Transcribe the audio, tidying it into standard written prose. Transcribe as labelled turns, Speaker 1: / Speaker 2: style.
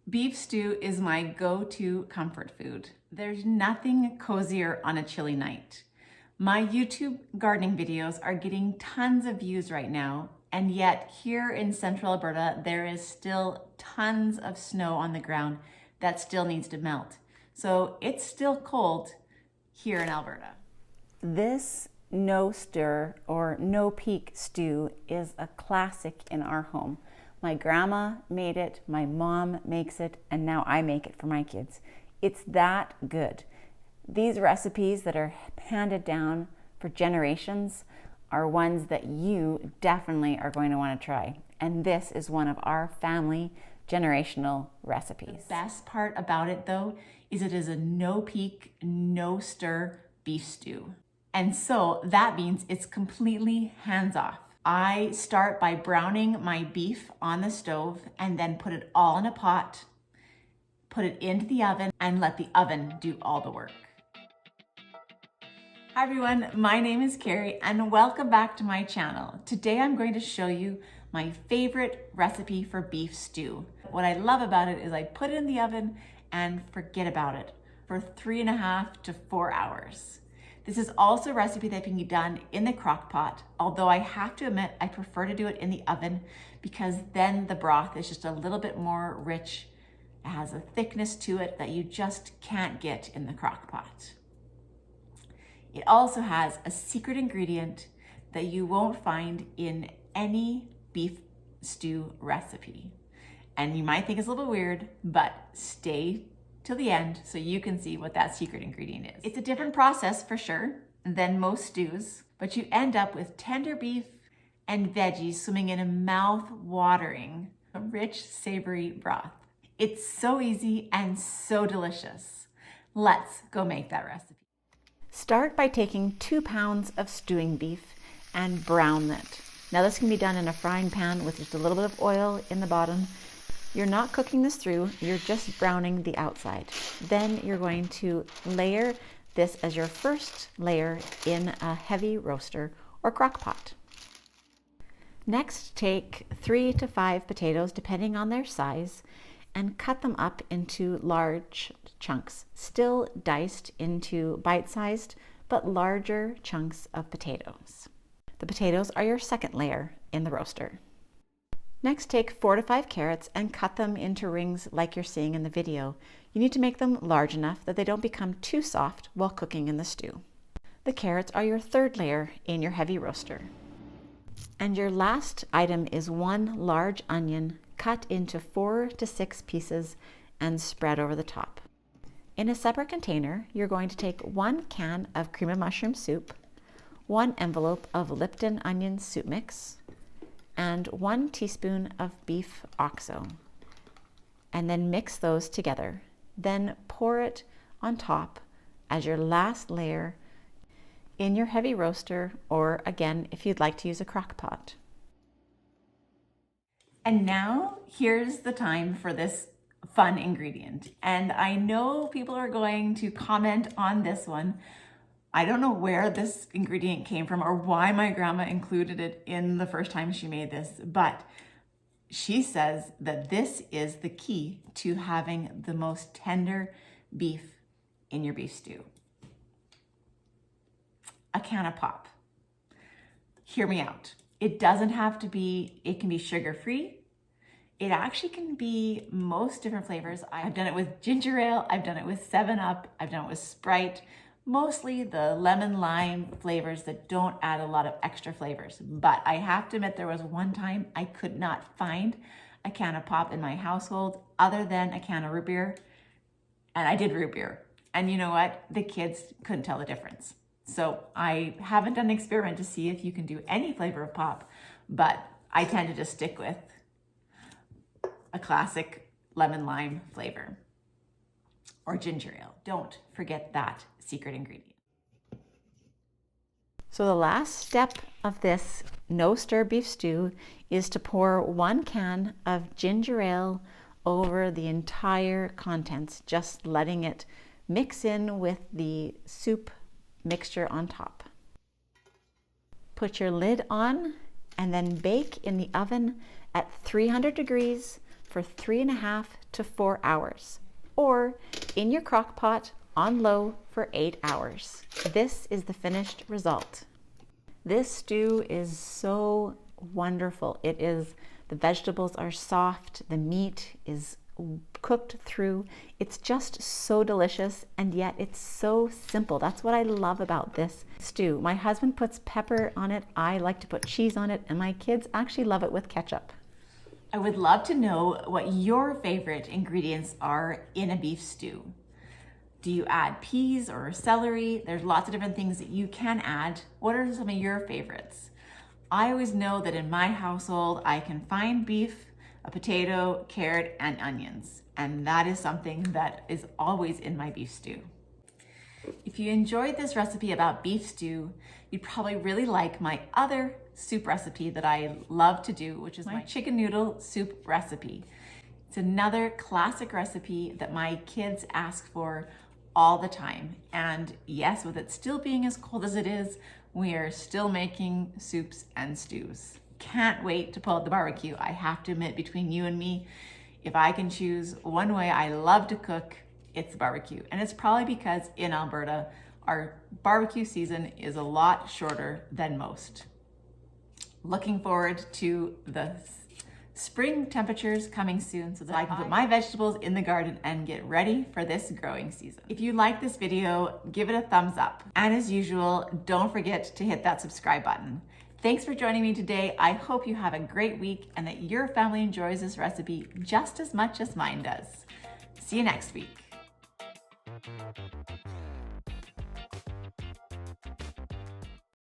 Speaker 1: Beef stew is my go-to comfort food. There's nothing cozier on a chilly night. My YouTube gardening videos are getting tons of views right now, and yet here in central Alberta, there is still tons of snow on the ground that still needs to melt. So it's still cold here in Alberta. This no stir or no peak stew is a classic in our home. My grandma made it, my mom makes it, and now I make it for my kids. It's that good. These recipes that are handed down for generations are ones that you definitely are going to want to try. And this is one of our family generational recipes. The best part about it though is it is a no peak, no stir beef stew. And so that means it's completely hands off. I start by browning my beef on the stove and then put it all in a pot, put it into the oven, and let the oven do all the work. Hi everyone, my name is Keri and welcome back to my channel. Today I'm going to show you my favorite recipe for beef stew. What I love about it is I put it in the oven and forget about it for 3.5 to 4 hours. This is also a recipe that can be done in the crock pot, although I have to admit I prefer to do it in the oven because then the broth is just a little bit more rich. It has a thickness to it that you just can't get in the crock pot. It also has a secret ingredient that you won't find in any beef stew recipe. And you might think it's a little weird, but stay till the end so you can see what that secret ingredient is. It's a different process for sure than most stews, but you end up with tender beef and veggies swimming in a mouth-watering, rich, savory broth. It's so easy and so delicious. Let's go make that recipe. Start by taking 2 pounds of stewing beef and brown it. Now this can be done in a frying pan with just a little bit of oil in the bottom. You're not cooking this through, you're just browning the outside. Then you're going to layer this as your first layer in a heavy roaster or crock pot. Next, take 3 to 5 potatoes, depending on their size, and cut them up into large chunks, still diced into bite-sized but larger chunks of potatoes. The potatoes are your second layer in the roaster. Next, take 4 to 5 carrots and cut them into rings like you're seeing in the video. You need to make them large enough that they don't become too soft while cooking in the stew. The carrots are your third layer in your heavy roaster. And your last item is 1 large onion cut into 4 to 6 pieces and spread over the top. In a separate container, you're going to take 1 can of cream of mushroom soup, 1 envelope of Lipton onion soup mix, and 1 teaspoon of beef oxo, and then mix those together. Then pour it on top as your last layer in your heavy roaster, or again, if you'd like to use a crock pot. And now here's the time for this fun ingredient. And I know people are going to comment on this one. I don't know where this ingredient came from or why my grandma included it in the first time she made this, but she says that this is the key to having the most tender beef in your beef stew. A can of pop. Hear me out. It doesn't have to be, it can be sugar-free. It actually can be most different flavors. I've done it with ginger ale, I've done it with 7-Up, I've done it with Sprite, mostly the lemon lime flavors that don't add a lot of extra flavors. But I have to admit there was one time I could not find a can of pop in my household other than a can of root beer. And I did root beer. And you know what? The kids couldn't tell the difference. So I haven't done an experiment to see if you can do any flavor of pop, but I tend to just stick with a classic lemon lime flavor or ginger ale. Don't forget that secret ingredient. So the last step of this no stir beef stew is to pour 1 can of ginger ale over the entire contents, just letting it mix in with the soup mixture on top. Put your lid on and then bake in the oven at 300 degrees for for 3.5 to 4 hours, or in your crock pot on low for 8 hours. This is the finished result. This stew is so wonderful. The vegetables are soft, the meat is cooked through. It's just so delicious, and yet it's so simple. That's what I love about this stew. My husband puts pepper on it, I like to put cheese on it, and my kids actually love it with ketchup. I would love to know what your favorite ingredients are in a beef stew. Do you add peas or celery? There's lots of different things that you can add. What are some of your favorites? I always know that in my household, I can find beef, a potato, carrot, and onions. And that is something that is always in my beef stew. If you enjoyed this recipe about beef stew, you'd probably really like my other soup recipe that I love to do, which is my chicken noodle soup recipe. It's another classic recipe that my kids ask for all the time. And yes, with it still being as cold as it is, we are still making soups and stews. Can't wait to pull out the barbecue. I have to admit, between you and me, if I can choose one way I love to cook, it's barbecue. And it's probably because in Alberta, our barbecue season is a lot shorter than most. Looking forward to the spring temperatures coming soon so that I can put my vegetables in the garden and get ready for this growing season. If you like this video, give it a thumbs up. And as usual, don't forget to hit that subscribe button. Thanks for joining me today. I hope you have a great week and that your family enjoys this recipe just as much as mine does. See you next week.